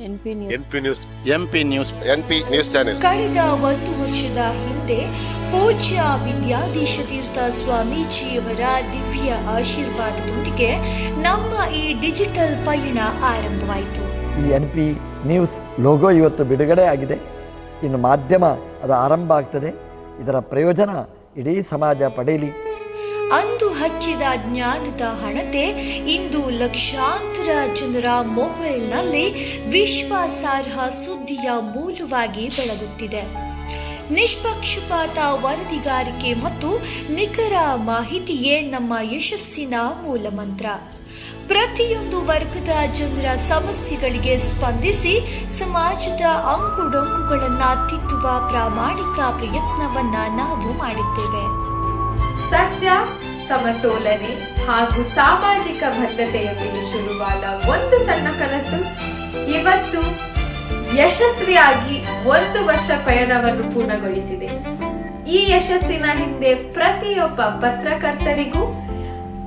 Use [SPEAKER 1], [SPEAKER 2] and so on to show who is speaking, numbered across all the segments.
[SPEAKER 1] NP
[SPEAKER 2] news channel.
[SPEAKER 3] ಕಳೆದ 1 ವರ್ಷದ ಹಿಂದೆ ಪೂಜ್ಯ ವಿದ್ಯಾಧೀಶ ತೀರ್ಥ ಸ್ವಾಮೀಜಿಯವರ ದಿವ್ಯ ಆಶೀರ್ವಾದದೊಂದಿಗೆ ನಮ್ಮ ಈ ಡಿಜಿಟಲ್ ಪಯಣ ಆರಂಭವಾಯಿತು.
[SPEAKER 4] ಈ ಎನ್ಪಿ ನ್ಯೂಸ್ ಲೋಗೋ ಇವತ್ತು ಬಿಡುಗಡೆ ಆಗಿದೆ. ಇನ್ನು ಮಾಧ್ಯಮ ಅದು ಆರಂಭ ಆಗ್ತದೆ. ಇದರ ಪ್ರಯೋಜನ ಇಡೀ ಸಮಾಜ ಪಡೆಯಲಿ.
[SPEAKER 3] ಅಂದು ಹಚ್ಚಿದ ಜ್ಞಾನದ ಹಣತೆ ಇಂದು ಲಕ್ಷಾಂತರ ಜನರ ಮೊಬೈಲ್ನಲ್ಲಿ ವಿಶ್ವಾಸಾರ್ಹ ಸುದ್ದಿಯ ಮೂಲವಾಗಿ ಬೆಳಗುತ್ತಿದೆ. ನಿಷ್ಪಕ್ಷಪಾತ ವರದಿಗಾರಿಕೆ ಮತ್ತು ನಿಖರ ಮಾಹಿತಿಯೇ ನಮ್ಮ ಯಶಸ್ಸಿನ ಮೂಲಮಂತ್ರ. ಪ್ರತಿಯೊಂದು ವರ್ಗದ ಜನರ ಸಮಸ್ಯೆಗಳಿಗೆ ಸ್ಪಂದಿಸಿ ಸಮಾಜದ ಅಂಕುಡೊಂಕುಗಳನ್ನು ತಿದ್ದುವ ಪ್ರಾಮಾಣಿಕ ಪ್ರಯತ್ನವನ್ನ ನಾವು ಮಾಡಿದ್ದೇವೆ.
[SPEAKER 5] ಸತ್ಯ, ಸಮತೋಲನೆ ಹಾಗೂ ಸಾಮಾಜಿಕ ಬದ್ಧತೆಯ ಮೇಲೆ ಶುರುವಾದ ಒಂದು ಸಣ್ಣ ಕನಸು ಇವತ್ತು ಯಶಸ್ವಿಯಾಗಿ 1 ವರ್ಷ ಪಯಣವನ್ನು ಪೂರ್ಣಗೊಳಿಸಿದೆ. ಈ ಯಶಸ್ಸಿನ ಹಿಂದೆ ಪ್ರತಿಯೊಬ್ಬ ಪತ್ರಕರ್ತರಿಗೂ,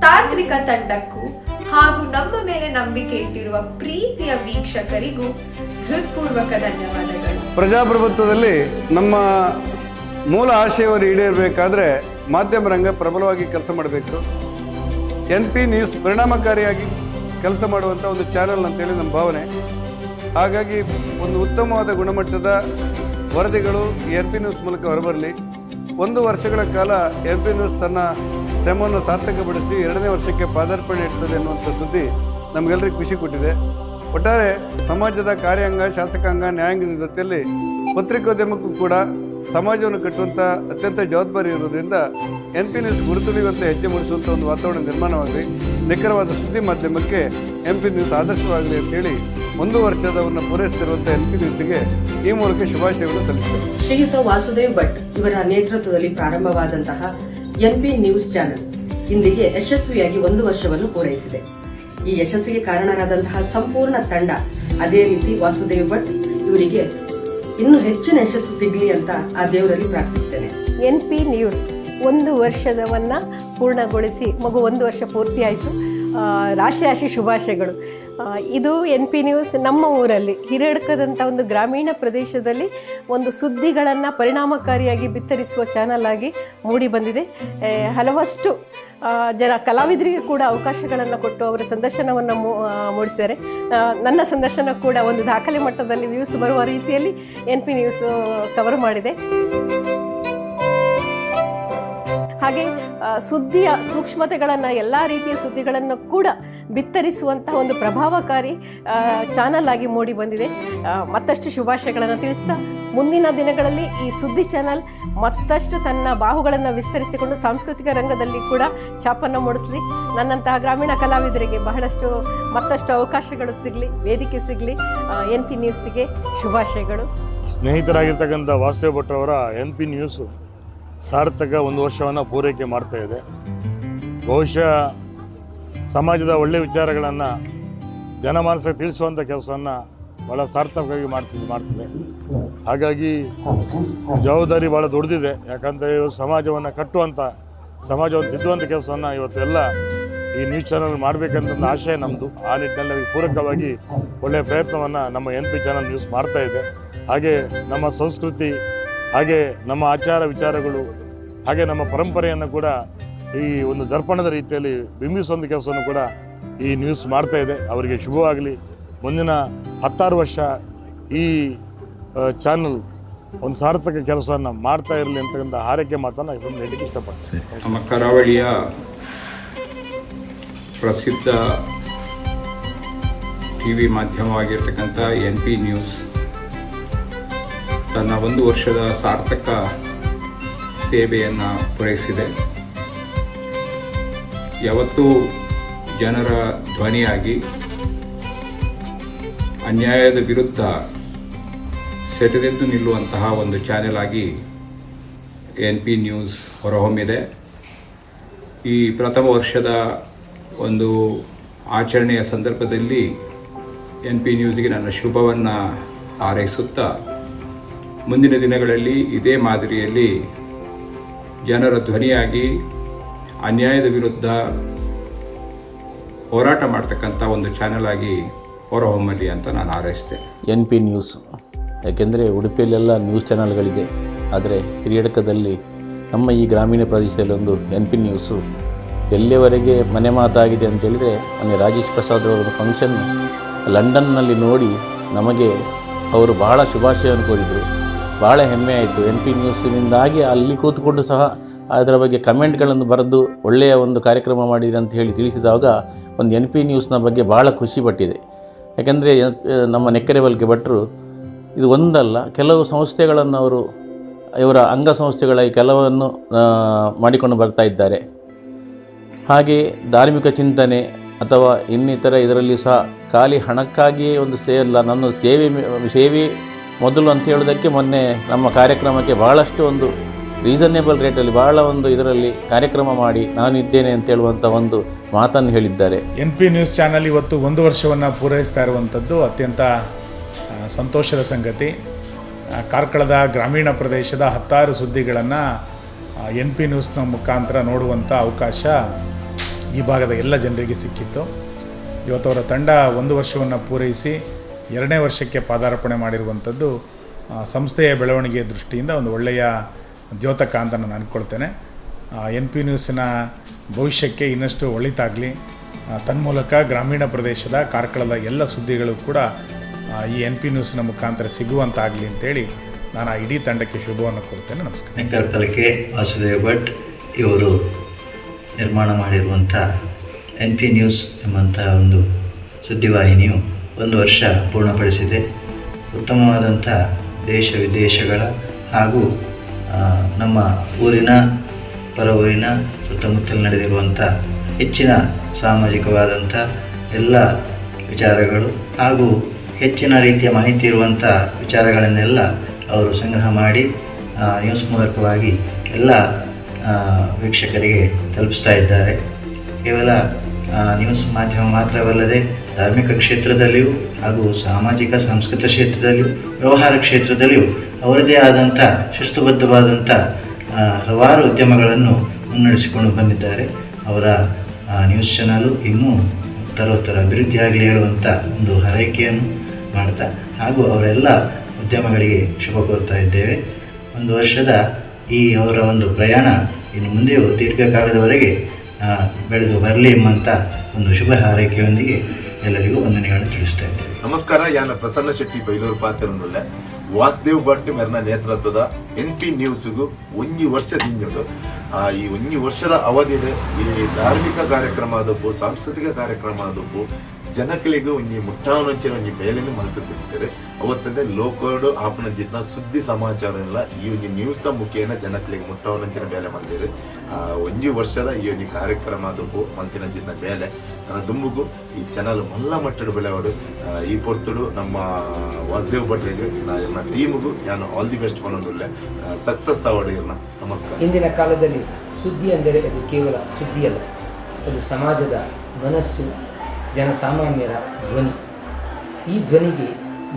[SPEAKER 5] ತಾಂತ್ರಿಕ ತಂಡಕ್ಕೂ ಹಾಗೂ ನಮ್ಮ ಮೇಲೆ ನಂಬಿಕೆ ಇಟ್ಟಿರುವ ಪ್ರೀತಿಯ ವೀಕ್ಷಕರಿಗೂ ಹೃತ್ಪೂರ್ವಕ ಧನ್ಯವಾದಗಳು.
[SPEAKER 6] ಪ್ರಜಾಪ್ರಭುತ್ವದಲ್ಲಿ ನಮ್ಮ ಮೂಲ ಆಶಯವನ್ನು ಈಡೇರಬೇಕಾದ್ರೆ ಮಾಧ್ಯಮ ರಂಗ ಪ್ರಬಲವಾಗಿ ಕೆಲಸ ಮಾಡಬೇಕು. NP ನ್ಯೂಸ್ ಪರಿಣಾಮಕಾರಿಯಾಗಿ ಕೆಲಸ ಮಾಡುವಂಥ ಒಂದು ಚಾನೆಲ್ ಅಂತೇಳಿ ನಮ್ಮ ಭಾವನೆ. ಹಾಗಾಗಿ ಒಂದು ಉತ್ತಮವಾದ ಗುಣಮಟ್ಟದ ವರದಿಗಳು NP ನ್ಯೂಸ್ ಮೂಲಕ ಹೊರಬರಲಿ. 1 ವರ್ಷಗಳ ಕಾಲ NP ನ್ಯೂಸ್ ತನ್ನ ಶ್ರಮವನ್ನು ಸಾರ್ಥಕಪಡಿಸಿ 2ನೇ ವರ್ಷಕ್ಕೆ ಪಾದಾರ್ಪಣೆ ಇಡ್ತದೆ ಅನ್ನುವಂಥ ಸುದ್ದಿ ನಮಗೆಲ್ಲರಿಗೂ ಖುಷಿ ಕೊಟ್ಟಿದೆ. ಒಟ್ಟಾರೆ ಸಮಾಜದ ಕಾರ್ಯಾಂಗ, ಶಾಸಕಾಂಗ, ನ್ಯಾಯಾಂಗದ ಜೊತೆಯಲ್ಲಿ ಪತ್ರಿಕೋದ್ಯಮಕ್ಕೂ ಕೂಡ ಸಮಾಜವನ್ನು ಕಟ್ಟುವಂಥ ಅತ್ಯಂತ ಜವಾಬ್ದಾರಿ ಇರೋದ್ರಿಂದ NP ನ್ಯೂಸ್ ಗುರುತುಳಿಯುವಂಥ ಹೆಜ್ಜೆ ಮೂಡಿಸುವಂಥ ಒಂದು ವಾತಾವರಣ ನಿರ್ಮಾಣವಾಗಲಿ. ನಿಖರವಾದ ಸುದ್ದಿ ಮಾಧ್ಯಮಕ್ಕೆ NP ನ್ಯೂಸ್ ಆದರ್ಶವಾಗಲಿ ಅಂತೇಳಿ 1 ವರ್ಷದವನ್ನು ಪೂರೈಸುತ್ತಿರುವಂಥ NP ನ್ಯೂಸ್ಗೆ ಈ ಮೂಲಕ ಶುಭಾಶಯವನ್ನು ಸಲ್ಲಿಸಿದರು.
[SPEAKER 7] ಶ್ರೀಯುತ ವಾಸುದೇವ್ ಭಟ್ ಇವರ ನೇತೃತ್ವದಲ್ಲಿ ಪ್ರಾರಂಭವಾದಂತಹ NP ನ್ಯೂಸ್ ಚಾನೆಲ್ ಇಂದಿಗೆ ಯಶಸ್ವಿಯಾಗಿ 1 ವರ್ಷವನ್ನು ಪೂರೈಸಿದೆ. ಈ ಯಶಸ್ಸಿಗೆ ಕಾರಣರಾದಂತಹ ಸಂಪೂರ್ಣ ತಂಡ, ಅದೇ ರೀತಿ ವಾಸುದೇವ್ ಭಟ್ ಇವರಿಗೆ ಇನ್ನೂ ಹೆಚ್ಚಿನ ಯಶಸ್ಸು ಸಿಗಲಿ ಅಂತ ಆ ದೇವರಲ್ಲಿ ಪ್ರಾರ್ಥಿಸ್ತೇನೆ.
[SPEAKER 1] NP ನ್ಯೂಸ್ 1 ವರ್ಷದವನ್ನ ಪೂರ್ಣಗೊಳಿಸಿ 1 ವರ್ಷ ಪೂರ್ತಿ ಆಯಿತು. ರಾಶಿ ಶುಭಾಶಯಗಳು. ಇದು NP ನ್ಯೂಸ್ ನಮ್ಮ ಊರಲ್ಲಿ ಹಿರೇಡ್ಕದಂಥ ಒಂದು ಗ್ರಾಮೀಣ ಪ್ರದೇಶದಲ್ಲಿ ಒಂದು ಸುದ್ದಿಗಳನ್ನು ಪರಿಣಾಮಕಾರಿಯಾಗಿ ಬಿತ್ತರಿಸುವ ಚಾನಲ್ ಆಗಿ ಮೂಡಿ ಬಂದಿದೆ. ಹಲವಷ್ಟು ಕಲಾವಿದರಿಗೆ ಕೂಡ ಅವಕಾಶಗಳನ್ನು ಕೊಟ್ಟು ಅವರ ಸಂದರ್ಶನವನ್ನು ಮೂಡಿಸಿದ್ದಾರೆ. ನನ್ನ ಸಂದರ್ಶನ ಕೂಡ ಒಂದು ದಾಖಲೆ ಮಟ್ಟದಲ್ಲಿ ವ್ಯೂಸ್ ಬರುವ ರೀತಿಯಲ್ಲಿ NP ನ್ಯೂಸ್ ಕವರ್ ಮಾಡಿದೆ. ಹಾಗೆ ಸುದ್ದಿಯ ಸೂಕ್ಷ್ಮತೆಗಳನ್ನು, ಎಲ್ಲ ರೀತಿಯ ಸುದ್ದಿಗಳನ್ನು ಕೂಡ ಬಿತ್ತರಿಸುವಂತಹ ಒಂದು ಪ್ರಭಾವಕಾರಿ ಚಾನಲ್ ಆಗಿ ಮೂಡಿ ಬಂದಿದೆ. ಮತ್ತಷ್ಟು ಶುಭಾಶಯಗಳನ್ನು ತಿಳಿಸ್ತಾ ಮುಂದಿನ ದಿನಗಳಲ್ಲಿ ಈ ಸುದ್ದಿ ಚಾನಲ್ ಮತ್ತಷ್ಟು ತನ್ನ ಬಾಹುಗಳನ್ನು ವಿಸ್ತರಿಸಿಕೊಂಡು ಸಾಂಸ್ಕೃತಿಕ ರಂಗದಲ್ಲಿ ಕೂಡ ಛಾಪನ್ನು ಮೂಡಿಸಲಿ. ನನ್ನಂತಹ ಗ್ರಾಮೀಣ ಕಲಾವಿದರಿಗೆ ಮತ್ತಷ್ಟು ಅವಕಾಶಗಳು ಸಿಗಲಿ, ವೇದಿಕೆ ಸಿಗಲಿ. NP ನ್ಯೂಸ್ಗೆ ಶುಭಾಶಯಗಳು.
[SPEAKER 8] ಸ್ನೇಹಿತರಾಗಿರ್ತಕ್ಕಂಥ ವಾಸುದೇವ್ ಭಟ್ ಅವರ NP ನ್ಯೂಸು ಸಾರ್ಥಕ 1 ವರ್ಷವನ್ನು ಪೂರೈಕೆ ಮಾಡ್ತಾ ಇದೆ. ಬಹುಶಃ ಸಮಾಜದ ಒಳ್ಳೆಯ ವಿಚಾರಗಳನ್ನು ಜನಮಾನಸಕ್ಕೆ ತಿಳಿಸುವಂಥ ಕೆಲಸವನ್ನು ಭಾಳ ಸಾರ್ಥಕವಾಗಿ ಮಾಡ್ತಿದೆ. ಹಾಗಾಗಿ ಜವಾಬ್ದಾರಿ ಭಾಳ ದೊಡ್ಡದಿದೆ. ಯಾಕಂದರೆ ಇವರು ಸಮಾಜವನ್ನು ಕಟ್ಟುವಂಥ, ಸಮಾಜವನ್ನು ತಿದ್ದುವಂಥ ಕೆಲಸವನ್ನು ಇವತ್ತೆಲ್ಲ ಈ ನ್ಯೂಸ್ ಚಾನಲ್ ಮಾಡಬೇಕಂತ ಆಶಯ ನಮ್ಮದು. ಆ ನಿಟ್ಟಿನಲ್ಲಿ ಅದಕ್ಕೆ ಪೂರಕವಾಗಿ ಒಳ್ಳೆಯ ಪ್ರಯತ್ನವನ್ನು ನಮ್ಮ NP ಚಾನಲ್ ನ್ಯೂಸ್ ಮಾಡ್ತಾ ಇದೆ. ಹಾಗೆ ನಮ್ಮ ಸಂಸ್ಕೃತಿ, ಹಾಗೆ ನಮ್ಮ ಆಚಾರ ವಿಚಾರಗಳು, ಹಾಗೆ ನಮ್ಮ ಪರಂಪರೆಯನ್ನು ಕೂಡ ಈ ಒಂದು ದರ್ಪಣದ ರೀತಿಯಲ್ಲಿ ಬಿಂಬಿಸುವಂಥ ಕೆಲಸವನ್ನು ಕೂಡ ಈ ನ್ಯೂಸ್ ಮಾಡ್ತಾ ಇದೆ. ಅವರಿಗೆ ಶುಭವಾಗಲಿ. ಮುಂದಿನ 16 ವರ್ಷ ಈ ಚಾನಲ್ ಒಂದು ಸಾರ್ಥಕ ಕೆಲಸವನ್ನು ಮಾಡ್ತಾ ಇರಲಿ ಅಂತಕ್ಕಂಥ ಹಾರೈಕೆ ಮಾತನ್ನು ಇದನ್ನು ಹೇಳಲಿಕ್ಕೆ ಇಷ್ಟಪಡ್ತೀನಿ.
[SPEAKER 9] ನಮ್ಮ ಕರಾವಳಿಯ ಪ್ರಸಿದ್ಧ TV ಮಾಧ್ಯಮವಾಗಿರ್ತಕ್ಕಂಥ NP ನ್ಯೂಸ್ ತನ್ನ 1 ವರ್ಷದ ಸಾರ್ಥಕ ಸೇವೆಯನ್ನು ಪೂರೈಸಿದೆ. ಯಾವತ್ತೂ ಜನರ ಧ್ವನಿಯಾಗಿ ಅನ್ಯಾಯದ ವಿರುದ್ಧ ಸೆಟೆದೆದ್ದು ನಿಲ್ಲುವಂತಹ ಒಂದು ಚಾನೆಲ್ ಆಗಿ NP ನ್ಯೂಸ್ ಹೊರಹೊಮ್ಮಿದೆ. ಈ ಪ್ರಥಮ ವರ್ಷದ ಒಂದು ಆಚರಣೆಯ ಸಂದರ್ಭದಲ್ಲಿ NP ನ್ಯೂಸ್ಗೆ ನನ್ನ ಶುಭವನ್ನು ಹಾರೈಸುತ್ತಾ ಮುಂದಿನ ದಿನಗಳಲ್ಲಿ ಇದೇ ಮಾದರಿಯಲ್ಲಿ ಜನರ ಧ್ವನಿಯಾಗಿ ಅನ್ಯಾಯದ ವಿರುದ್ಧ ಹೋರಾಟ ಮಾಡ್ತಕ್ಕಂಥ ಒಂದು ಚಾನೆಲ್ ಆಗಿ ಹೊರಹೊಮ್ಮಲಿ ಅಂತ ನಾನು ಹಾರೈಸ್ತೇನೆ.
[SPEAKER 2] NP ನ್ಯೂಸ್, ಯಾಕೆಂದರೆ ಉಡುಪಿಯಲ್ಲೆಲ್ಲ ನ್ಯೂಸ್ ಚಾನಲ್ಗಳಿದೆ, ಆದರೆ ಹಿರಿಯಡ್ಕದಲ್ಲಿ ನಮ್ಮ ಈ ಗ್ರಾಮೀಣ ಪ್ರದೇಶದಲ್ಲಿ ಒಂದು NP ನ್ಯೂಸು ಎಲ್ಲಿವರೆಗೆ ಮನೆ ಮಾತಾಗಿದೆ ಅಂತೇಳಿದರೆ, ಮೊನ್ನೆ ರಾಜೇಶ್ ಪ್ರಸಾದ್ ಅವರ ಫಂಕ್ಷನ್ ಲಂಡನ್ನಲ್ಲಿ ನೋಡಿ ನಮಗೆ ಅವರು ಬಹಳ ಶುಭಾಶಯವನ್ನು ಕೋರಿದರು. ಭಾಳ ಹೆಮ್ಮೆ ಆಯಿತು. NP ನ್ಯೂಸಿನಿಂದಾಗಿ ಅಲ್ಲಿ ಕೂತ್ಕೊಂಡು ಸಹ ಅದರ ಬಗ್ಗೆ ಕಮೆಂಟ್ಗಳನ್ನು ಬರೆದು ಒಳ್ಳೆಯ ಒಂದು ಕಾರ್ಯಕ್ರಮ ಮಾಡಿದೆ ಅಂತ ಹೇಳಿ ತಿಳಿಸಿದಾಗ ಒಂದು NP ನ್ಯೂಸ್ನ ಬಗ್ಗೆ ಭಾಳ ಖುಷಿಪಟ್ಟಿದೆ. ಯಾಕೆಂದರೆ ನಮ್ಮ ನೆಕ್ಕರೆಬಲ್ಕೆ ಭಟ್ರು ಇದು ಒಂದಲ್ಲ, ಕೆಲವು ಸಂಸ್ಥೆಗಳನ್ನು ಅವರು ಇವರ ಅಂಗಸಂಸ್ಥೆಗಳ ಕೆಲವನ್ನು ಮಾಡಿಕೊಂಡು ಬರ್ತಾ ಇದ್ದಾರೆ. ಹಾಗೆ ಧಾರ್ಮಿಕ ಚಿಂತನೆ ಅಥವಾ ಇನ್ನಿತರ ಇದರಲ್ಲಿ ಸಹ ಖಾಲಿ ಹಣಕ್ಕಾಗಿಯೇ ಒಂದು ನನ್ನ ಸೇವೆ ಮೊದಲು ಅಂತ ಹೇಳೋದಕ್ಕೆ ಮೊನ್ನೆ ನಮ್ಮ ಕಾರ್ಯಕ್ರಮಕ್ಕೆ ಭಾಳಷ್ಟು ಒಂದು ರೀಸನೇಬಲ್ ರೇಟಲ್ಲಿ ಭಾಳ ಒಂದು ಇದರಲ್ಲಿ ಕಾರ್ಯಕ್ರಮ ಮಾಡಿ ನಾನು ಇದ್ದೇನೆ ಅಂತ ಹೇಳುವಂಥ ಒಂದು ಮಾತನ್ನು ಹೇಳಿದ್ದಾರೆ.
[SPEAKER 10] NP ನ್ಯೂಸ್ ಚಾನಲ್ ಇವತ್ತು 1 ವರ್ಷವನ್ನು ಪೂರೈಸ್ತಾ ಇರುವಂಥದ್ದು ಅತ್ಯಂತ ಸಂತೋಷದ ಸಂಗತಿ. ಕಾರ್ಕಳದ ಗ್ರಾಮೀಣ ಪ್ರದೇಶದ 10 ಸುದ್ದಿಗಳನ್ನು NP ನ್ಯೂಸ್ನ ಮುಖಾಂತರ ನೋಡುವಂಥ ಅವಕಾಶ ಈ ಭಾಗದ ಎಲ್ಲ ಜನರಿಗೆ ಸಿಕ್ಕಿತ್ತು. ಇವತ್ತು ಅವರ ತಂಡ 1 ವರ್ಷವನ್ನು ಪೂರೈಸಿ 2ನೇ ವರ್ಷಕ್ಕೆ ಪಾದಾರ್ಪಣೆ ಮಾಡಿರುವಂಥದ್ದು ಸಂಸ್ಥೆಯ ಬೆಳವಣಿಗೆಯ ದೃಷ್ಟಿಯಿಂದ ಒಂದು ಒಳ್ಳೆಯ ದ್ಯೋತಕ ಅಂತ ನಾನು ಅಂದ್ಕೊಳ್ತೇನೆ. NP ನ್ಯೂಸಿನ ಭವಿಷ್ಯಕ್ಕೆ ಇನ್ನಷ್ಟು ಒಳಿತಾಗಲಿ, ತನ್ಮೂಲಕ ಗ್ರಾಮೀಣ ಪ್ರದೇಶದ ಕಾರ್ಕಳದ ಎಲ್ಲ ಸುದ್ದಿಗಳು ಕೂಡ ಈ NP ನ್ಯೂಸಿನ ಮುಖಾಂತರ ಸಿಗುವಂತಾಗಲಿ ಅಂತೇಳಿ ನಾನು ಆ ಇಡೀ ತಂಡಕ್ಕೆ ಶುಭವನ್ನು ಕೊಡ್ತೇನೆ. ನಮಸ್ಕಾರ.
[SPEAKER 11] ನೆಕ್ಕರಕಲ್ಕೆ ವಾಸುದೇವ್ ಭಟ್ ಇವರು ನಿರ್ಮಾಣ ಮಾಡಿರುವಂಥ NP ನ್ಯೂಸ್ ಎಂಬಂಥ ಒಂದು ಸುದ್ದಿವಾಹಿನಿಯು 1 ವರ್ಷ ಪೂರ್ಣಪಡಿಸಿದೆ. ಉತ್ತಮವಾದಂಥ ದೇಶ ವಿದೇಶಗಳ ಹಾಗೂ ನಮ್ಮ ಊರಿನ ಪರ ಊರಿನ ಸುತ್ತಮುತ್ತಲು ನಡೆದಿರುವಂಥ ಹೆಚ್ಚಿನ ಸಾಮಾಜಿಕವಾದಂಥ ಎಲ್ಲ ವಿಚಾರಗಳು ಹಾಗೂ ಹೆಚ್ಚಿನ ರೀತಿಯ ಮಾಹಿತಿ ಇರುವಂಥ ವಿಚಾರಗಳನ್ನೆಲ್ಲ ಅವರು ಸಂಗ್ರಹ ಮಾಡಿ ನ್ಯೂಸ್ ಮೂಲಕವಾಗಿ ಎಲ್ಲ ವೀಕ್ಷಕರಿಗೆ ತಲುಪಿಸ್ತಾ ಇದ್ದಾರೆ. ಕೇವಲ ನ್ಯೂಸ್ ಮಾಧ್ಯಮ ಮಾತ್ರವಲ್ಲದೆ ಧಾರ್ಮಿಕ ಕ್ಷೇತ್ರದಲ್ಲಿಯೂ ಹಾಗೂ ಸಾಮಾಜಿಕ ಸಾಂಸ್ಕೃತಿಕ ಕ್ಷೇತ್ರದಲ್ಲಿಯೂ ವ್ಯವಹಾರ ಕ್ಷೇತ್ರದಲ್ಲಿಯೂ ಅವರದೇ ಆದಂಥ ಶಿಸ್ತುಬದ್ಧವಾದಂಥ ಹಲವಾರು ಉದ್ಯಮಗಳನ್ನು ಮುನ್ನಡೆಸಿಕೊಂಡು ಬಂದಿದ್ದಾರೆ. ಅವರ ನ್ಯೂಸ್ ಚಾನಲು ಇನ್ನೂ ಉತ್ತರೋತ್ತರ ಅಭಿವೃದ್ಧಿಯಾಗಲಿ ಹೇಳುವಂಥ ಒಂದು ಹಾರೈಕೆಯನ್ನು ಮಾಡ್ತಾ ಹಾಗೂ ಅವರೆಲ್ಲ ಉದ್ಯಮಗಳಿಗೆ ಶುಭ ಕೋರ್ತಾ ಇದ್ದೇವೆ. 1 ವರ್ಷದ ಈ ಅವರ ಒಂದು ಪ್ರಯಾಣ ಇನ್ನು ಮುಂದೆಯೂ ದೀರ್ಘಕಾಲದವರೆಗೆ ಬೆಳೆದು ಬರಲಿ ಎಂಬಂಥ ಒಂದು ಶುಭ ಹಾರೈಕೆಯೊಂದಿಗೆ ಎಲ್ಲರಿಗೂ ವಂದನೆಗಳನ್ನು ತಿಳಿಸ್ತಾ ಇದ್ದೇವೆ.
[SPEAKER 12] ನಮಸ್ಕಾರ. ಯಾನ ಪ್ರಸನ್ನ ಶೆಟ್ಟಿ ಬೈಲೂರು ಪಾತ್ರರೊಂದಿಲ್ಲ ವಾಸುದೇವ್ ಭಟ್ ಮೇರ್ನ ನೇತೃತ್ವದ NP ನ್ಯೂಸ್ಗೂ 1 ವರ್ಷದಿಂದ ಈ 1 ವರ್ಷದ ಅವಧಿಯಲ್ಲಿ ಈ ಧಾರ್ಮಿಕ ಕಾರ್ಯಕ್ರಮ ಆದಪ್ಪು, ಸಾಂಸ್ಕೃತಿಕ ಕಾರ್ಯಕ್ರಮ ಆದಪ್ಪು ಜನಕಲಿಗೂ ಒಂಜಿ ಮುಟ್ಟಾವನಂಚಿನ ಒಂಜಿ ಮೇಲಿನ ಮಲ್ತಿರ್ತಾರೆ. ಅವತ್ತಂದೆ ಲೋಕೋಡು ಆಪನ ಜಿತ್ನ ಸುದ್ದಿ ಸಮಾಚಾರ ಎಲ್ಲ ಈ ಒಂದು ನ್ಯೂಸ್ನ ಮುಖೇನ ಜನಕಲಿಗೆ ಮುಟ್ಟಾವನಂಚಿನ ಬೇಲೆ ಮಂದಿರು 1 ವರ್ಷದ ಈ ಒಂದು ಕಾರ್ಯಕ್ರಮ ಆದಪ್ಪು ಮಂತಿನ ಜಿತ್ನ ಬೇಲೆ ನನ್ನ ದುಂಬುಗೂ ಈ ಚಾನಲ್ ಮಲ್ಲ ಮಟ್ಟದ ಬೆಳೆವಾಡು ಈ ಪೊರ್ತುಡು ನಮ್ಮ ವಾಸುದೇವ್ ಭಟ್ರಿಗೆ ಇರ್ನ ಟೀಮ್ಗೂ ನಾನು ಆಲ್ ದಿ ಬೆಸ್ಟ್ ಮಾಡೋದಿಲ್ಲ, ಸಕ್ಸಸ್ ಆವಾಡು ಇರ್ನ. ನಮಸ್ಕಾರ.
[SPEAKER 13] ಇಂದಿನ ಕಾಲದಲ್ಲಿ ಸುದ್ದಿ ಅಂದರೆ ಅದು ಕೇವಲ ಸುದ್ದಿಯಲ್ಲ, ಅದು ಸಮಾಜದ ಮನಸ್ಸು, ಜನಸಾಮಾನ್ಯರ ಧ್ವನಿ. ಈ ಧ್ವನಿಗೆ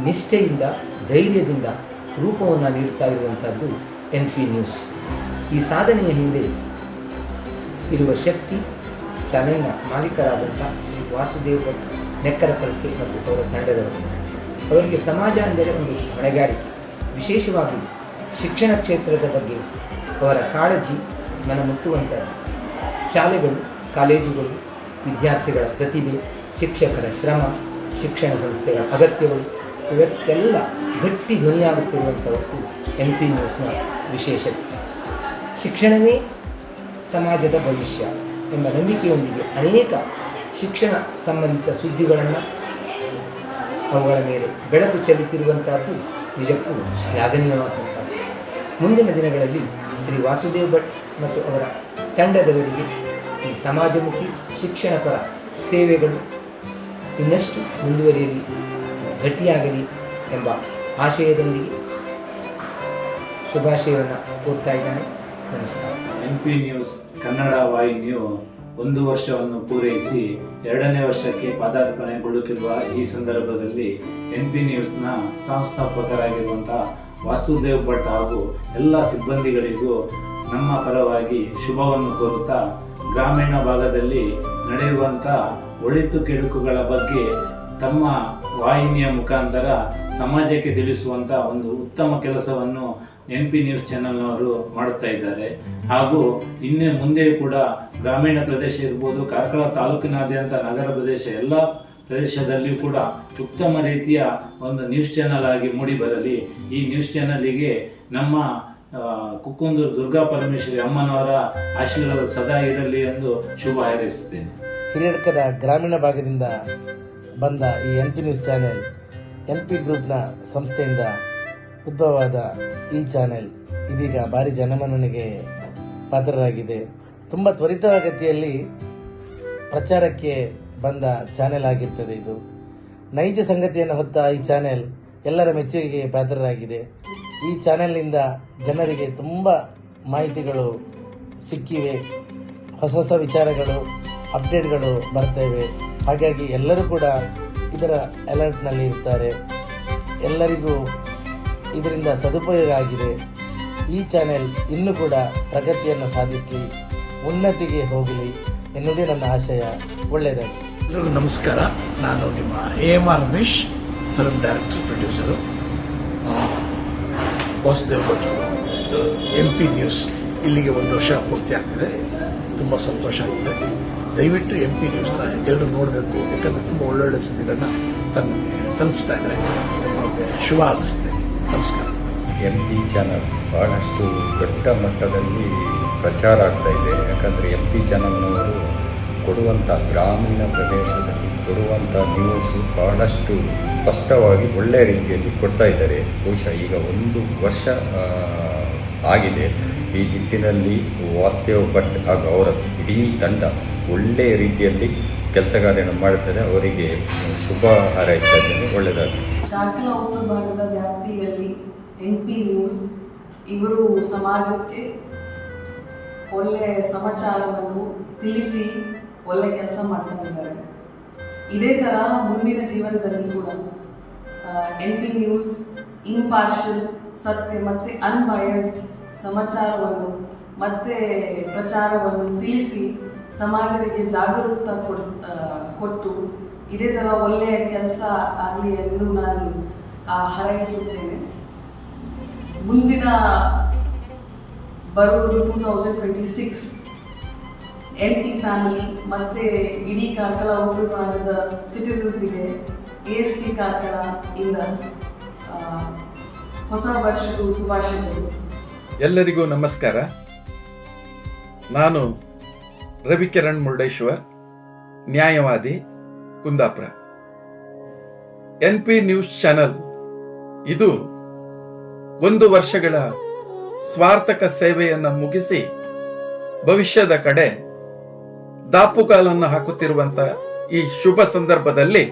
[SPEAKER 13] ನಿಷ್ಠೆಯಿಂದ ಧೈರ್ಯದಿಂದ ರೂಪವನ್ನು ನೀಡುತ್ತಾ ಇರುವಂಥದ್ದು NP ನ್ಯೂಸ್. ಈ ಸಾಧನೆಯ ಹಿಂದೆ ಇರುವ ಶಕ್ತಿ ಚಾನೆಲ್ನ ಮಾಲೀಕರಾದಂಥ ಶ್ರೀ ವಾಸುದೇವ್ ಭಟ್ ನೆಕ್ಕರಕಲ್ಕೆ ಮತ್ತು ಅವರ ತಂಡದವರು. ಅವರಿಗೆ ಸಮಾಜ ಅಂದರೆ ಒಂದು ಹೊಣೆಗಾರಿಕೆ. ವಿಶೇಷವಾಗಿ ಶಿಕ್ಷಣ ಕ್ಷೇತ್ರದ ಬಗ್ಗೆ ಅವರ ಕಾಳಜಿ ಮನಮುಟ್ಟುವಂಥದ್ದು. ಶಾಲೆಗಳು, ಕಾಲೇಜುಗಳು, ವಿದ್ಯಾರ್ಥಿಗಳ ಪ್ರತಿಭೆ, ಶಿಕ್ಷಕರ ಶ್ರಮ, ಶಿಕ್ಷಣ ಸಂಸ್ಥೆಗಳ ಅಗತ್ಯಗಳು ಇವಕ್ಕೆಲ್ಲ ಗಟ್ಟಿ ಧ್ವನಿಯಾಗುತ್ತಿರುವಂಥವತ್ತು NP ನ್ಯೂಸ್ನ ವಿಶೇಷತೆ. ಶಿಕ್ಷಣವೇ ಸಮಾಜದ ಭವಿಷ್ಯ ಎಂಬ ನಂಬಿಕೆಯೊಂದಿಗೆ ಅನೇಕ ಶಿಕ್ಷಣ ಸಂಬಂಧಿತ ಸುದ್ದಿಗಳನ್ನು ಅವುಗಳ ಮೇಲೆ ಬೆಳಕು ಚೆಲ್ಲುತ್ತಿರುವಂಥದ್ದು ನಿಜಕ್ಕೂ ಶ್ಲಾಘನೀಯವಾದಂಥದ್ದು. ಮುಂದಿನ ದಿನಗಳಲ್ಲಿ ಶ್ರೀ ವಾಸುದೇವ್ ಭಟ್ ಮತ್ತು ಅವರ ತಂಡದವರಿಗೆ ಈ ಸಮಾಜಮುಖಿ ಶಿಕ್ಷಣಪರ ಸೇವೆಗಳು ಇನ್ನಷ್ಟು ಮುಂದುವರಿಯಲಿ, ಗಟ್ಟಿಯಾಗಲಿ ಎಂಬ ಆಶಯದೊಂದಿಗೆ ಶುಭಾಶಯವನ್ನು ಕೋರ್ತಾ ಇದ್ದಾನೆ. ನಮಸ್ಕಾರ.
[SPEAKER 2] NP ನ್ಯೂಸ್ ಕನ್ನಡ ವಾಹಿನಿಯು 1 ವರ್ಷವನ್ನು ಪೂರೈಸಿ 2ನೇ ವರ್ಷಕ್ಕೆ ಪಾದಾರ್ಪಣೆಗೊಳ್ಳುತ್ತಿರುವ ಈ ಸಂದರ್ಭದಲ್ಲಿ NP ನ್ಯೂಸ್ನ ಸಂಸ್ಥಾಪಕರಾಗಿರುವಂಥ ವಾಸುದೇವ್ ಭಟ್ ಹಾಗೂ ಎಲ್ಲ ಸಿಬ್ಬಂದಿಗಳಿಗೂ ನಮ್ಮ ಪರವಾಗಿ ಶುಭವನ್ನು ಕೋರುತ್ತಾ, ಗ್ರಾಮೀಣ ಭಾಗದಲ್ಲಿ ನಡೆಯುವಂಥ ಒಳಿತು ಕೆಡುಕುಗಳ ಬಗ್ಗೆ ತಮ್ಮ
[SPEAKER 10] ವಾಹಿನಿಯ ಮುಖಾಂತರ ಸಮಾಜಕ್ಕೆ ತಿಳಿಸುವಂಥ ಒಂದು ಉತ್ತಮ ಕೆಲಸವನ್ನು NP ನ್ಯೂಸ್ ಚಾನೆಲ್ನವರು ಮಾಡುತ್ತಾ ಇದ್ದಾರೆ. ಹಾಗೂ ಇನ್ನೇ ಮುಂದೆಯೂ ಕೂಡ ಗ್ರಾಮೀಣ ಪ್ರದೇಶ ಇರ್ಬೋದು, ಕಾರ್ಕಳ ತಾಲೂಕಿನಾದ್ಯಂತ ನಗರ ಪ್ರದೇಶ ಎಲ್ಲ ಪ್ರದೇಶದಲ್ಲಿಯೂ ಕೂಡ ಉತ್ತಮ ರೀತಿಯ ಒಂದು ನ್ಯೂಸ್ ಚಾನೆಲ್ ಆಗಿ ಮೂಡಿ ಬರಲಿ. ಈ ನ್ಯೂಸ್ ಚಾನೆಲ್ಗೆ ನಮ್ಮ ಕುಕ್ಕುಂದೂರು ದುರ್ಗಾ ಪರಮೇಶ್ವರಿ ಅಮ್ಮನವರ ಆಶೀರ್ವಾದ ಸದಾ ಇರಲಿ ಎಂದು ಶುಭ ಹಾರೈಸುತ್ತೇನೆ.
[SPEAKER 13] ಹಿರಿಯಡ್ಕದ ಗ್ರಾಮೀಣ ಭಾಗದಿಂದ ಬಂದ ಈ NP ನ್ಯೂಸ್ ಚಾನೆಲ್ NP ಗ್ರೂಪ್ನ ಸಂಸ್ಥೆಯಿಂದ ಉದ್ಭವವಾದ ಈ ಚಾನೆಲ್ ಇದೀಗ ಭಾರಿ ಜನಮನ್ನಣೆಗೆ ಪಾತ್ರರಾಗಿದೆ. ತುಂಬ ತ್ವರಿತಗತಿಯಲ್ಲಿ ಪ್ರಚಾರಕ್ಕೆ ಬಂದ ಚಾನೆಲ್ ಆಗಿರ್ತದೆ. ಇದು ನೈಜ ಸಂಗತಿಯನ್ನು ಹೊತ್ತ ಈ ಚಾನೆಲ್ ಎಲ್ಲರ ಮೆಚ್ಚುಗೆಗೆ ಪಾತ್ರರಾಗಿದೆ. ಈ ಚಾನೆಲ್ನಿಂದ ಜನರಿಗೆ ತುಂಬ ಮಾಹಿತಿಗಳು ಸಿಕ್ಕಿವೆ, ಹೊಸ ಹೊಸ ವಿಚಾರಗಳು, ಅಪ್ಡೇಟ್ಗಳು ಬರ್ತವೆ. ಹಾಗಾಗಿ ಎಲ್ಲರೂ ಕೂಡ ಇದರ ಅಲರ್ಟ್ನಲ್ಲಿ ಇರ್ತಾರೆ. ಎಲ್ಲರಿಗೂ ಇದರಿಂದ ಸದುಪಯೋಗ ಆಗಿದೆ. ಈ ಚಾನೆಲ್ ಇನ್ನೂ ಕೂಡ ಪ್ರಗತಿಯನ್ನು ಸಾಧಿಸಲಿ, ಉನ್ನತಿಗೆ ಹೋಗಲಿ ಎನ್ನುವುದೇ ನನ್ನ ಆಶಯ. ಒಳ್ಳೆಯದಾಗಿ.
[SPEAKER 14] ಎಲ್ಲರಿಗೂ ನಮಸ್ಕಾರ. ನಾನು ನಿಮ್ಮ AMR Ramesh, film director, producer. Vasudev Bhat NP news ಇಲ್ಲಿಗೆ 1 ವರ್ಷ ಪೂರ್ತಿ ಆಗ್ತಿದೆ. ತುಂಬ ಸಂತೋಷ ಆಗ್ತಿದೆ. ದಯವಿಟ್ಟು NP ನ್ಯೂಸ್ನ ಎಲ್ಲರೂ ನೋಡಬೇಕು. ಯಾಕಂದರೆ ತುಂಬ ಒಳ್ಳೊಳ್ಳೆ ಸುದ್ದಿಗಳನ್ನ ತಲುಪಿಸ್ತಾ ಇದ್ದಾರೆ. ಅವ್ರಿಗೆ ಶುಭ ಹಾರೈಸ್ತೇನೆ. ನಮಸ್ಕಾರ.
[SPEAKER 9] MP ಚಾನಲ್ ಬಹಳಷ್ಟು ದೊಡ್ಡ ಮಟ್ಟದಲ್ಲಿ ಪ್ರಚಾರ ಆಗ್ತಾ ಇದೆ. ಯಾಕಂದರೆ MP ಚಾನಲ್ನವರು ಕೊಡುವಂಥ ಗ್ರಾಮೀಣ ಪ್ರದೇಶದಲ್ಲಿ ಕೊಡುವಂಥ ನ್ಯೂಸು ಬಹಳಷ್ಟು ಸ್ಪಷ್ಟವಾಗಿ ಒಳ್ಳೆಯ ರೀತಿಯಲ್ಲಿ ಕೊಡ್ತಾ ಇದ್ದಾರೆ. ಬಹುಶಃ ಈಗ 1 ವರ್ಷ ಆಗಿದೆ. ಈ ನಿಟ್ಟಿನಲ್ಲಿ ವಾಸುದೇವ್ ಭಟ್ ಹಾಗೂ ಅವರ ಇಡೀ ತಂಡ ಒಳ್ಳೆಯ ರೀತಿಯಲ್ಲಿ ಕೆಲಸ ಕಾರ್ಯವನ್ನು ಮಾಡ್ತಾರೆ. ಅವರಿಗೆ ಶುಭ ಹಾರೈಸ್ತಾ ಇದ್ದೇನೆ. ಒಳ್ಳೆಯದಾಗಲಿ.
[SPEAKER 15] ಕಾರ್ಕಳ ಉತ್ತರ ಭಾಗದ ವ್ಯಾಪ್ತಿಯಲ್ಲಿ NP ನ್ಯೂಸ್ ಇವರು ಸಮಾಜಕ್ಕೆ ಒಳ್ಳೆಯ ಸಮಾಚಾರವನ್ನು ತಿಳಿಸಿ ಒಳ್ಳೆ ಕೆಲಸ ಮಾಡ್ತಾ ಇದ್ದಾರೆ. ಇದೇ ಥರ ಮುಂದಿನ ಜೀವನದಲ್ಲಿ ಕೂಡ NP ನ್ಯೂಸ್ ಇಂಪಾರ್ಷಿಯಲ್, ಸತ್ಯ ಮತ್ತು ಅನ್ಬಯಸ್ಡ್ ಸಮಾಚಾರವನ್ನು ಮತ್ತು ಪ್ರಚಾರವನ್ನು ತಿಳಿಸಿ ಸಮಾಜಕ್ಕೆ ಜಾಗರೂಕತೆ ಕೊಟ್ಟು ಇದೇ ಥರ ಒಳ್ಳೆಯ ಕೆಲಸ ಆಗಲಿ ಎಂದು ನಾನು ಹಾರೈಸುತ್ತೇನೆ. ಮುಂದಿನ ಬರುವುದು 2026 NP ಫ್ಯಾಮಿಲಿ ಮತ್ತು ಇಡೀ ಕಾರ್ಕಳ ಉತ್ತರ ಭಾಗದ ಸಿಟಿಸನ್ಸಿಗೆ ASP ಕಾರ್ಕಳ ಇಂದ ಹೊಸ ವರ್ಷದ ಶುಭಾಶಯಗಳು.
[SPEAKER 16] ಎಲ್ಲರಿಗೂ ನಮಸ್ಕಾರ. ನಾನು ರವಿಕಿರಣ್ ಮುರುಡೇಶ್ವರ್, ನ್ಯಾಯವಾದಿ, ಕುಂದಾಪುರ. NP ನ್ಯೂಸ್ ಚಾನಲ್ ಇದು 1 ವರ್ಷಗಳ ಸ್ವಾರ್ಥಕ ಸೇವೆಯನ್ನು ಮುಗಿಸಿ ಭವಿಷ್ಯದ ಕಡೆ ದಾಪುಗಾಲನ್ನು ಹಾಕುತ್ತಿರುವಂಥ ಈ ಶುಭ ಸಂದರ್ಭದಲ್ಲಿ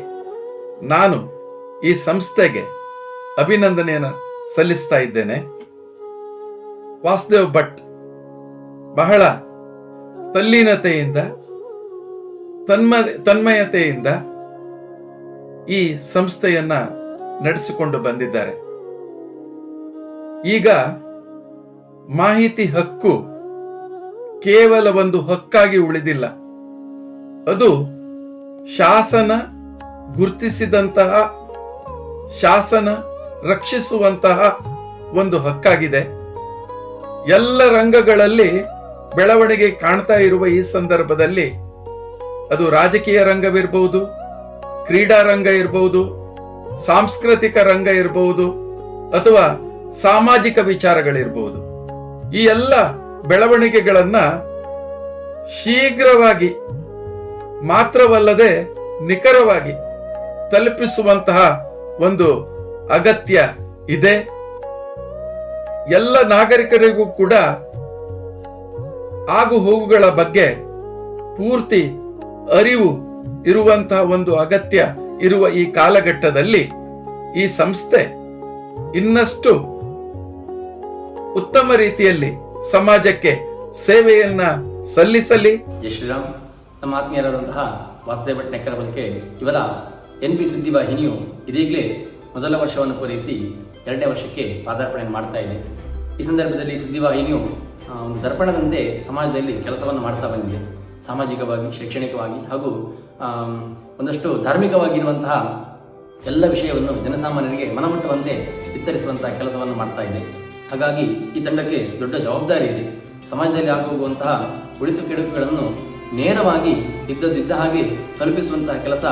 [SPEAKER 16] ನಾನು ಈ ಸಂಸ್ಥೆಗೆ ಅಭಿನಂದನೆಯನ್ನು ಸಲ್ಲಿಸ್ತಾ ಇದ್ದೇನೆ. ವಾಸುದೇವ್ ಭಟ್ ಬಹಳ ತಲ್ಲೀನತೆಯಿಂದ, ತನ್ಮಯತೆಯಿಂದ ಈ ಸಂಸ್ಥೆಯನ್ನ ನಡೆಸಿಕೊಂಡು ಬಂದಿದ್ದಾರೆ. ಈಗ ಮಾಹಿತಿ ಹಕ್ಕು ಕೇವಲ ಒಂದು ಹಕ್ಕಾಗಿ ಉಳಿದಿಲ್ಲ, ಅದು ಶಾಸನ ಗುರುತಿಸಿದಂತಹ, ಶಾಸನ ರಕ್ಷಿಸುವಂತಹ ಒಂದು ಹಕ್ಕಾಗಿದೆ. ಎಲ್ಲ ರಂಗಗಳಲ್ಲಿ ಬೆಳವಣಿಗೆ ಕಾಣ್ತಾ ಇರುವ ಈ ಸಂದರ್ಭದಲ್ಲಿ ಅದು ರಾಜಕೀಯ ರಂಗವಿರಬಹುದು, ಕ್ರೀಡಾ ರಂಗ ಇರಬಹುದು, ಸಾಂಸ್ಕೃತಿಕ ರಂಗ ಇರಬಹುದು, ಅಥವಾ ಸಾಮಾಜಿಕ ವಿಚಾರಗಳಿರಬಹುದು. ಈ ಎಲ್ಲ ಬೆಳವಣಿಗೆಗಳನ್ನ ಶೀಘ್ರವಾಗಿ ಮಾತ್ರವಲ್ಲದೆ ನಿಖರವಾಗಿ ತಲುಪಿಸುವಂತಹ ಒಂದು ಅಗತ್ಯ ಇದೆ. ಎಲ್ಲ ನಾಗರಿಕರಿಗೂ ಕೂಡ ಆಗು ಹೋಗುಗಳ ಬಗ್ಗೆ ಪೂರ್ತಿ ಅರಿವು ಇರುವಂತಹ ಒಂದು ಅಗತ್ಯ ಇರುವ ಈ ಕಾಲಘಟ್ಟದಲ್ಲಿ ಈ ಸಂಸ್ಥೆ ಇನ್ನಷ್ಟು ಉತ್ತಮ ರೀತಿಯಲ್ಲಿ ಸಮಾಜಕ್ಕೆ ಸೇವೆಯನ್ನ ಸಲ್ಲಿಸಲಿ.
[SPEAKER 17] ಜೈ ಶ್ರೀರಾಮ್. ನಮ್ಮ ಆತ್ಮೀಯರಾದಂತಹ ವಾಸುದೇವ್ ಭಟ್ ನೆಕ್ಕರಬಲ್ಕೆ ಇವರ NP ಸುದ್ದಿವಾಹಿನಿಯು ಇದೀಗಲೇ ಮೊದಲ ವರ್ಷವನ್ನು ಪೂರೈಸಿ 2ನೇ ವರ್ಷಕ್ಕೆ ಪಾದಾರ್ಪಣೆ ಮಾಡ್ತಾ ಇದೆ. ಈ ಸಂದರ್ಭದಲ್ಲಿ ಸುದ್ದಿವಾಹಿನಿಯು ಒಂದು ದರ್ಪಣದಂತೆ ಸಮಾಜದಲ್ಲಿ ಕೆಲಸವನ್ನು ಮಾಡ್ತಾ ಬಂದಿದೆ. ಸಾಮಾಜಿಕವಾಗಿ, ಶೈಕ್ಷಣಿಕವಾಗಿ ಹಾಗೂ ಒಂದಷ್ಟು ಧಾರ್ಮಿಕವಾಗಿರುವಂತಹ ಎಲ್ಲ ವಿಷಯವನ್ನು ಜನಸಾಮಾನ್ಯರಿಗೆ ಮನಮುಟ್ಟುವಂತೆ ವಿತರಿಸುವಂತಹ ಕೆಲಸವನ್ನು ಮಾಡ್ತಾ ಇದೆ. ಹಾಗಾಗಿ ಈ ತಂಡಕ್ಕೆ ದೊಡ್ಡ ಜವಾಬ್ದಾರಿ ಇದೆ. ಸಮಾಜದಲ್ಲಿ ಆಗೋಗುವಂತಹ ಒಳಿತು ಕೆಡುಕುಗಳನ್ನು ನೇರವಾಗಿ ಇದ್ದ ಹಾಗೆ ತಲುಪಿಸುವಂತಹ ಕೆಲಸ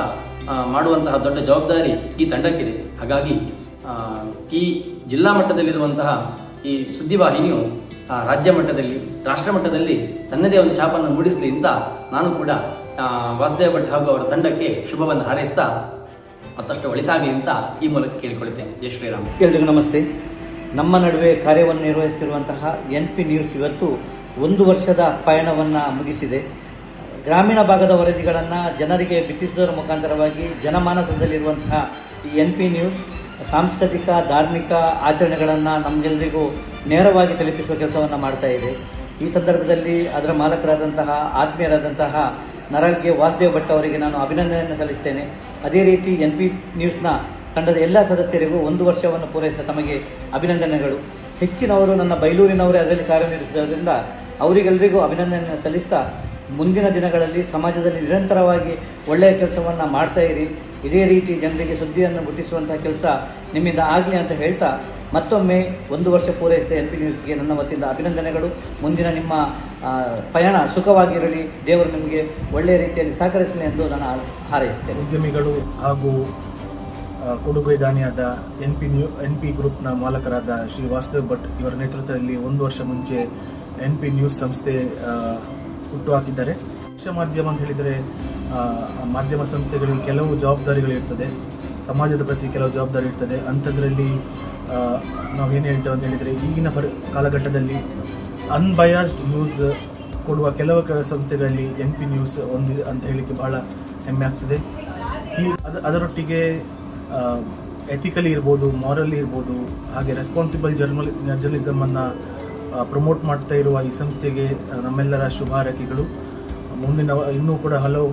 [SPEAKER 17] ಮಾಡುವಂತಹ ದೊಡ್ಡ ಜವಾಬ್ದಾರಿ ಈ ತಂಡಕ್ಕಿದೆ. ಹಾಗಾಗಿ ಈ ಜಿಲ್ಲಾ ಮಟ್ಟದಲ್ಲಿರುವಂತಹ ಈ ಸುದ್ದಿವಾಹಿನಿಯು ರಾಜ್ಯ ಮಟ್ಟದಲ್ಲಿ, ರಾಷ್ಟ್ರ ಮಟ್ಟದಲ್ಲಿ ತನ್ನದೇ ಒಂದು ಛಾಪನ್ನು ಮೂಡಿಸಲಿ ಅಂತ ನಾನು ಕೂಡ ವಾಸುದೇವ ಭಟ್ ಹಾಗೂ ಅವರ ತಂಡಕ್ಕೆ ಶುಭವನ್ನು ಹಾರೈಸ್ತಾ ಮತ್ತಷ್ಟು ಒಳಿತಾಗಲಿ ಅಂತ ಈ ಮೂಲಕ ಕೇಳಿಕೊಳ್ಳುತ್ತೇನೆ. ಜೈ ಶ್ರೀರಾಮ್.
[SPEAKER 18] ಎಲ್ರಿಗೂ ನಮಸ್ತೆ. ನಮ್ಮ ನಡುವೆ ಕಾರ್ಯವನ್ನು ನಿರ್ವಹಿಸುತ್ತಿರುವಂತಹ NP ನ್ಯೂಸ್ ಇವತ್ತು 1 ವರ್ಷದ ಪಯಣವನ್ನು ಮುಗಿಸಿದೆ. ಗ್ರಾಮೀಣ ಭಾಗದ ವರದಿಗಳನ್ನು ಜನರಿಗೆ ಬಿತ್ತಿಸುವುದರ ಮುಖಾಂತರವಾಗಿ ಜನಮಾನಸದಲ್ಲಿರುವಂತಹ ಈ NP ನ್ಯೂಸ್ ಸಾಂಸ್ಕೃತಿಕ ಧಾರ್ಮಿಕ ಆಚರಣೆಗಳನ್ನು ನಮಗೆಲ್ಲರಿಗೂ ನೇರವಾಗಿ ತಲುಪಿಸುವ ಕೆಲಸವನ್ನು ಮಾಡ್ತಾ ಇದೆ. ಈ ಸಂದರ್ಭದಲ್ಲಿ ಅದರ ಮಾಲಕರಾದಂತಹ ಆತ್ಮೀಯರಾದಂತಹ ನರಳ್ಗೆ ವಾಸುದೇವ ಭಟ್ ಅವರಿಗೆ ನಾನು ಅಭಿನಂದನೆಯನ್ನು ಸಲ್ಲಿಸ್ತೇನೆ. ಅದೇ ರೀತಿ NP ನ್ಯೂಸ್ನ ತಂಡದ ಎಲ್ಲ ಸದಸ್ಯರಿಗೂ 1 ವರ್ಷವನ್ನು ಪೂರೈಸಿದ ತಮಗೆ ಅಭಿನಂದನೆಗಳು. ಹೆಚ್ಚಿನವರು ನನ್ನ ಬೈಲೂರಿನವರೇ ಅದರಲ್ಲಿ ಕಾರ್ಯನಿರ್ವಹಿಸುವುದರಿಂದ ಅವರಿಗೆಲ್ಲರಿಗೂ ಅಭಿನಂದನೆಯನ್ನು ಸಲ್ಲಿಸ್ತಾ ಮುಂದಿನ ದಿನಗಳಲ್ಲಿ ಸಮಾಜದಲ್ಲಿ ನಿರಂತರವಾಗಿ ಒಳ್ಳೆಯ ಕೆಲಸವನ್ನು ಮಾಡ್ತಾ ಇರಿ. ಇದೇ ರೀತಿ ಜನರಿಗೆ ಸುದ್ದಿಯನ್ನು ಮುಟ್ಟಿಸುವಂತಹ ಕೆಲಸ ನಿಮ್ಮಿಂದ ಆಗಲಿ ಅಂತ ಹೇಳ್ತಾ ಮತ್ತೊಮ್ಮೆ 1 ವರ್ಷ ಪೂರೈಸಿದ NP ನ್ಯೂಸ್ಗೆ ನನ್ನ ವತಿಯಿಂದ ಅಭಿನಂದನೆಗಳು. ಮುಂದಿನ ನಿಮ್ಮ ಪಯಣ ಸುಖವಾಗಿರಲಿ, ದೇವರು ನಿಮಗೆ ಒಳ್ಳೆಯ ರೀತಿಯಲ್ಲಿ ಸಹಕರಿಸಲಿ ಎಂದು ನಾನು ಹಾರೈಸುತ್ತೇನೆ.
[SPEAKER 19] ಉದ್ಯಮಿಗಳು ಹಾಗೂ ಕೊಡುಗು ದಾನಿಯಾದ NP ಗ್ರೂಪ್ನ ಮಾಲಕರಾದ ಶ್ರೀ ವಾಸುದೇವ್ ಭಟ್ ಇವರ ನೇತೃತ್ವದಲ್ಲಿ 1 ವರ್ಷ ಮುಂಚೆ NP ನ್ಯೂಸ್ ಸಂಸ್ಥೆ ಹುಟ್ಟುಹಾಕಿದ್ದಾರೆ. ಮಾಧ್ಯಮ ಅಂತ ಹೇಳಿದರೆ ಮಾಧ್ಯಮ ಸಂಸ್ಥೆಗಳಿಗೆ ಕೆಲವು ಜವಾಬ್ದಾರಿಗಳಿರ್ತದೆ, ಸಮಾಜದ ಪ್ರತಿ ಕೆಲವು ಜವಾಬ್ದಾರಿ ಇರ್ತದೆ. ಅಂಥದ್ರಲ್ಲಿ ನಾವೇನು ಹೇಳ್ತೇವೆ ಅಂತ ಹೇಳಿದರೆ ಈಗಿನ ಕಾಲಘಟ್ಟದಲ್ಲಿ ಅನ್ಬಯಾಸ್ಡ್ ನ್ಯೂಸ್ ಕೊಡುವ ಕೆಲವು ಸಂಸ್ಥೆಗಳಲ್ಲಿ NP ನ್ಯೂಸ್ ಒಂದಿದೆ ಅಂತ ಹೇಳಲಿಕ್ಕೆ ಬಹಳ ಹೆಮ್ಮೆ ಆಗ್ತದೆ. ಅದರೊಟ್ಟಿಗೆ ಎಥಿಕಲಿ ಇರ್ಬೋದು, ಮಾರಲಿ ಇರ್ಬೋದು, ಹಾಗೆ ರೆಸ್ಪಾನ್ಸಿಬಲ್ ಜರ್ನಲಿಸಮನ್ನು ಪ್ರಮೋಟ್ ಮಾಡ್ತಾ ಇರುವ ಈ ಸಂಸ್ಥೆಗೆ ನಮ್ಮೆಲ್ಲರ ಶುಭ ಹಾರೈಕೆಗಳು. ಮುಂದಿನ ಇನ್ನೂ ಕೂಡ ಹಲವು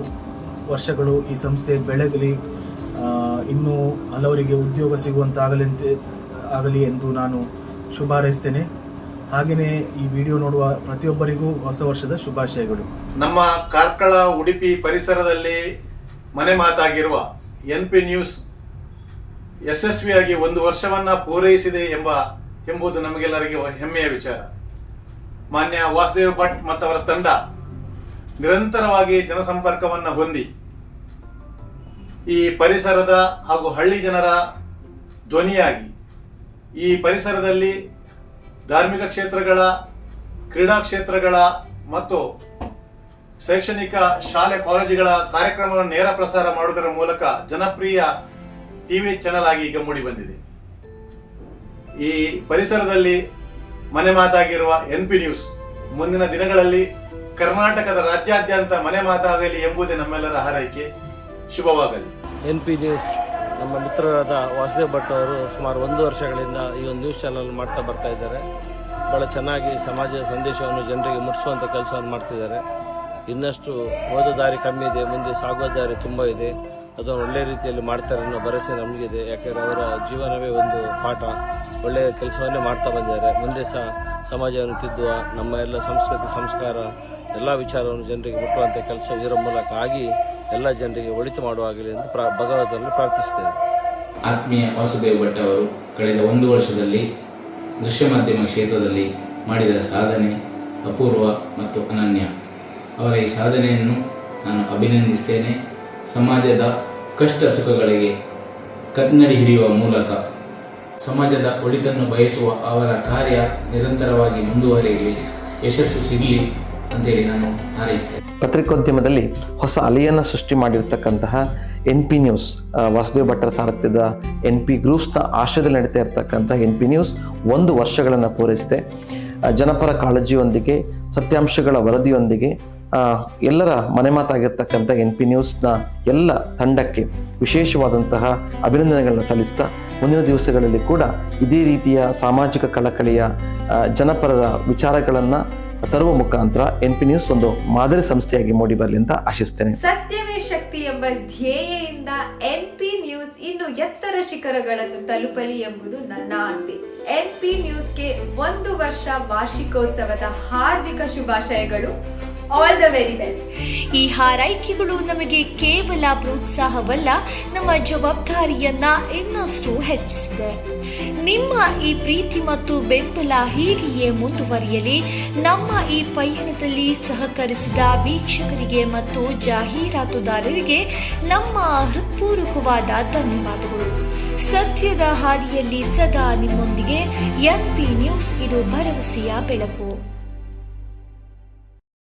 [SPEAKER 19] ವರ್ಷಗಳು ಈ ಸಂಸ್ಥೆ ಬೆಳಗಲಿ, ಇನ್ನೂ ಹಲವರಿಗೆ ಉದ್ಯೋಗ ಸಿಗುವಂತಾಗಲಿ ಎಂದು ನಾನು ಶುಭ ಹಾರೈಸ್ತೇನೆ. ಹಾಗೆಯೇ ಈ ವಿಡಿಯೋ ನೋಡುವ ಪ್ರತಿಯೊಬ್ಬರಿಗೂ ಹೊಸ ವರ್ಷದ ಶುಭಾಶಯಗಳು.
[SPEAKER 12] ನಮ್ಮ ಕಾರ್ಕಳ ಉಡುಪಿ ಪರಿಸರದಲ್ಲಿ ಮನೆ ಮಾತಾಗಿರುವ NP ನ್ಯೂಸ್ ಯಶಸ್ವಿಯಾಗಿ 1 ವರ್ಷವನ್ನು ಪೂರೈಸಿದೆ ಎಂಬುದು ನಮಗೆಲ್ಲರಿಗೆ ಹೆಮ್ಮೆಯ ವಿಚಾರ. ಮಾನ್ಯ ವಾಸುದೇವ್ ಭಟ್ ಮತ್ತು ಅವರ ತಂಡ ನಿರಂತರವಾಗಿ ಜನಸಂಪರ್ಕವನ್ನು ಹೊಂದಿ ಈ ಪರಿಸರದ ಹಾಗೂ ಹಳ್ಳಿ ಜನರ ಧ್ವನಿಯಾಗಿ ಈ ಪರಿಸರದಲ್ಲಿ ಧಾರ್ಮಿಕ ಕ್ಷೇತ್ರಗಳ, ಕ್ರೀಡಾ ಕ್ಷೇತ್ರಗಳ ಮತ್ತು ಶೈಕ್ಷಣಿಕ ಶಾಲೆ ಕಾಲೇಜುಗಳ ಕಾರ್ಯಕ್ರಮವನ್ನು ನೇರ ಪ್ರಸಾರ ಮಾಡುವುದರ ಮೂಲಕ ಜನಪ್ರಿಯ ಟಿವಿ ಚಾನೆಲ್ ಆಗಿ ಈಗ ಮೂಡಿ ಬಂದಿದೆ. ಈ ಪರಿಸರದಲ್ಲಿ ಮನೆ ಮಾತಾಗಿರುವ NP ನ್ಯೂಸ್ ಮುಂದಿನ ದಿನಗಳಲ್ಲಿ ಕರ್ನಾಟಕದ ರಾಜ್ಯಾದ್ಯಂತ ಮನೆ ಮಾತಾಗಲಿ ಎಂಬುದೇ ನಮ್ಮೆಲ್ಲರ ಹಾರೈಕೆ. ಶುಭವಾಗಲಿ.
[SPEAKER 20] NP ನ್ಯೂಸ್ ನಮ್ಮ ಮಿತ್ರರಾದ ವಾಸುದೇವ್ ಭಟ್ ಅವರು ಸುಮಾರು 1 ವರ್ಷಗಳಿಂದ ಈ ಒಂದು ನ್ಯೂಸ್ ಚಾನಲ್ ಮಾಡ್ತಾ ಬರ್ತಾ ಇದ್ದಾರೆ. ಭಾಳ ಚೆನ್ನಾಗಿ ಸಮಾಜದ ಸಂದೇಶವನ್ನು ಜನರಿಗೆ ಮುಟ್ಟಿಸುವಂಥ ಕೆಲಸವನ್ನು ಮಾಡ್ತಿದ್ದಾರೆ. ಇನ್ನಷ್ಟು ಓದೋ ದಾರಿ ಕಮ್ಮಿ ಇದೆ, ಮುಂದೆ ಸಾಗುವ ದಾರಿ ತುಂಬ ಇದೆ. ಅದನ್ನು ಒಳ್ಳೆಯ ರೀತಿಯಲ್ಲಿ ಮಾಡ್ತಾರೆ ಅನ್ನೋ ಭರವಸೆ ನಮಗಿದೆ. ಯಾಕೆಂದರೆ ಅವರ ಜೀವನವೇ ಒಂದು ಪಾಠ. ಒಳ್ಳೆಯ ಕೆಲಸವನ್ನೇ ಮಾಡ್ತಾ ಬಂದಿದ್ದಾರೆ. ಮುಂದೆ ಸಹ ಸಮಾಜವನ್ನು ತಿದ್ದುವ, ನಮ್ಮ ಎಲ್ಲ ಸಂಸ್ಕೃತಿ ಸಂಸ್ಕಾರ ಎಲ್ಲ ವಿಚಾರವನ್ನು ಜನರಿಗೆ ಮುಟ್ಟುವಂಥ ಕೆಲಸ ಇದರ ಮೂಲಕ ಆಗಿ ಎಲ್ಲ ಜನರಿಗೆ ಒಳಿತು ಮಾಡುವಾಗಲಿ ಎಂದು ಭಗವಂತನಲ್ಲಿ ಪ್ರಾರ್ಥಿಸುತ್ತೇವೆ.
[SPEAKER 2] ಆತ್ಮೀಯ ವಾಸುದೇವ್ ಭಟ್ ಅವರು ಕಳೆದ 1 ವರ್ಷದಲ್ಲಿ ದೃಶ್ಯ ಮಾಧ್ಯಮ ಕ್ಷೇತ್ರದಲ್ಲಿ ಮಾಡಿದ ಸಾಧನೆ ಅಪೂರ್ವ ಮತ್ತು ಅನನ್ಯ. ಅವರ ಈ ಸಾಧನೆಯನ್ನು ನಾನು ಅಭಿನಂದಿಸ್ತೇನೆ. ಸಮಾಜದ ಕಷ್ಟ ಸುಖಗಳಿಗೆ ಕನ್ನಡಿ ಹಿಡಿಯುವ ಮೂಲಕ ಸಮಾಜದ ಒಳಿತನ್ನು ಬಯಸುವ ಅವರ ಕಾರ್ಯ ನಿರಂತರವಾಗಿ ಮುಂದುವರಿಯಲಿ, ಯಶಸ್ಸು ಸಿಗಲಿ ಅಂತೇಳಿ ನಾನು ಹಾರೈಸ್ತೇನೆ.
[SPEAKER 21] ಪತ್ರಿಕೋದ್ಯಮದಲ್ಲಿ ಹೊಸ ಅಲೆಯನ್ನು ಸೃಷ್ಟಿ ಮಾಡಿರ್ತಕ್ಕಂತಹ NP ನ್ಯೂಸ್, ವಾಸುದೇವ್ ಭಟ್ಟರ ಸಾರಥ್ಯದ NP ಗ್ರೂಪ್ಸ್ನ ಆಶ್ರಯದಲ್ಲಿ ನಡೀತಾ ಇರತಕ್ಕಂಥ NP ನ್ಯೂಸ್ 1 ವರ್ಷಗಳನ್ನು ಪೂರೈಸಿದೆ. ಜನಪರ ಕಾಳಜಿಯೊಂದಿಗೆ, ಸತ್ಯಾಂಶಗಳ ವರದಿಯೊಂದಿಗೆ ಎಲ್ಲರ ಮನೆ ಮಾತಾಗಿರ್ತಕ್ಕಂಥ NP ನ್ಯೂಸ್ನ ಎಲ್ಲ ತಂಡಕ್ಕೆ ವಿಶೇಷವಾದಂತಹ ಅಭಿನಂದನೆಗಳನ್ನು ಸಲ್ಲಿಸ್ತಾ ಮುಂದಿನ ದಿವಸಗಳಲ್ಲಿ ಕೂಡ ಇದೇ ರೀತಿಯ ಸಾಮಾಜಿಕ ಕಳಕಳಿಯ ಜನಪರದ ವಿಚಾರಗಳನ್ನು ತರುವ ಮುಖಾಂತರ NP ನ್ಯೂಸ್ ಒಂದು ಮಾದರಿ ಸಂಸ್ಥೆಯಾಗಿ ಮೂಡಿ ಬರಲಿ ಅಂತ ಆಶಿಸ್ತೇನೆ.
[SPEAKER 5] ಸತ್ಯವೇ ಶಕ್ತಿ ಎಂಬ ಧ್ಯೇಯದಿಂದ NP ನ್ಯೂಸ್ ಇನ್ನು ಎತ್ತರ ಶಿಖರಗಳನ್ನು ತಲುಪಲಿ ಎಂಬುದು ನನ್ನ ಆಸೆ. NP ನ್ಯೂಸ್ಗೆ 1 ವರ್ಷ ವಾರ್ಷಿಕೋತ್ಸವದ ಹಾರ್ದಿಕ ಶುಭಾಶಯಗಳು. All the very best.
[SPEAKER 3] ಈ ಹಾರೈಕೆಗಳು ನಮಗೆ ಕೇವಲ ಪ್ರೋತ್ಸಾಹವಲ್ಲ, ನಮ್ಮ ಜವಾಬ್ದಾರಿಯನ್ನ ಇನ್ನಷ್ಟು ಹೆಚ್ಚಿಸಿದೆ. ನಿಮ್ಮ ಈ ಪ್ರೀತಿ ಮತ್ತು ಬೆಂಬಲ ಹೀಗೆಯೇ ಮುಂದುವರಿಯಲಿ. ನಮ್ಮ ಈ ಪಯಣದಲ್ಲಿ ಸಹಕರಿಸಿದ ವೀಕ್ಷಕರಿಗೆ ಮತ್ತು ಜಾಹೀರಾತುದಾರರಿಗೆ ನಮ್ಮ ಹೃತ್ಪೂರ್ವಕವಾದ ಧನ್ಯವಾದಗಳು. ಸತ್ಯದ ಹಾದಿಯಲ್ಲಿ ಸದಾ ನಿಮ್ಮೊಂದಿಗೆ NP ನ್ಯೂಸ್, ಇದು ಭರವಸೆಯ ಬೆಳಕು.